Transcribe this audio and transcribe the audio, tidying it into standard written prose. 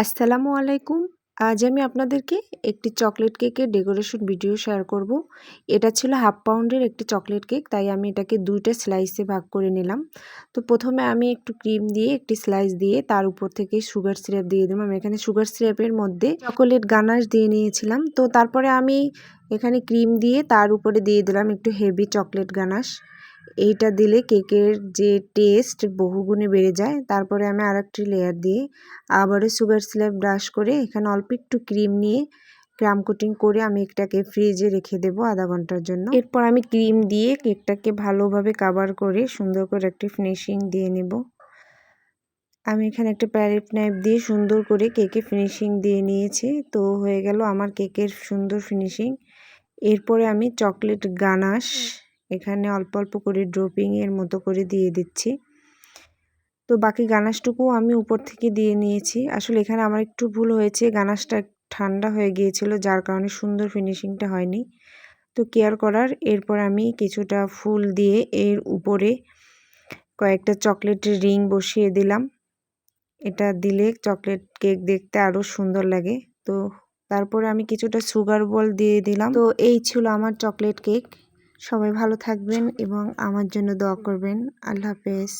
আসসালামু আলাইকুম। আজ আমি আপনাদেরকে একটি চকলেট কেকের ডেকোরেশন ভিডিও শেয়ার করব। এটা ছিল 1/2 পাউন্ডের একটি চকলেট কেক, তাই আমি এটাকে 2টা স্লাইসে ভাগ করে নিলাম। তো প্রথমে আমি একটু ক্রিম দিয়ে একটি স্লাইস দিয়ে তার উপর থেকে সুগার সিরাপ দিয়ে দিলাম। আমি এখানে সুগার সিরাপের মধ্যে চকোলেট গানাশ দিয়ে নিয়েছিলাম। তো তারপরে আমি এখানে ক্রিম দিয়ে তার উপরে দিয়ে দিলাম একটু হেভি চকলেট গানাশ। এইটা দিলে কেকের যে টেস্ট বহুগুণে বেড়ে যায়। তারপরে আমি আরেকটি লেয়ার দিয়ে আবারও সুগার সিরাপ ব্রাশ করে এখানে অল্প একটু ক্রিম নিয়ে ক্রাম কোটিং করে আমি এটাকে ফ্রিজে রেখে দেব আধা ঘন্টার জন্য। এরপর আমি ক্রিম দিয়ে কেকটাকে ভালোভাবে কাভার করে সুন্দর করে একটি ফিনিশিং দিয়ে নেব। আমি এখানে একটা প্যালেট নাইফ দিয়ে সুন্দর করে কেকে ফিনিশিং দিয়ে নিয়েছি। তো হয়ে গেল আমার কেকের সুন্দর ফিনিশিং। এরপরে আমি চকলেট গানাশ এখানে অল্প অল্প করে ড্রপিংয়ের মতো করে দিয়ে দিচ্ছি। তো বাকি গানাশটুকু আমি উপর থেকে দিয়ে নিয়েছি। আসলে এখানে আমার একটু ভুল হয়েছে, গানাশটা ঠান্ডা হয়ে গিয়েছিল যার কারণে সুন্দর ফিনিশিংটা হয়নি। তো কেয়ার করার এরপর আমি কিছুটা ফুল দিয়ে এর উপরে কয়েকটা চকলেটের রিং বসিয়ে দিলাম। এটা দিলে চকলেট কেক দেখতে আরও সুন্দর লাগে। তো তারপরে আমি কিছুটা সুগার বল দিয়ে দিলাম। তো এই ছিল আমার চকলেট কেক। সবাই ভালো থাকবেন এবং আমার জন্য দোয়া করবেন। আল্লাহ হাফেজ।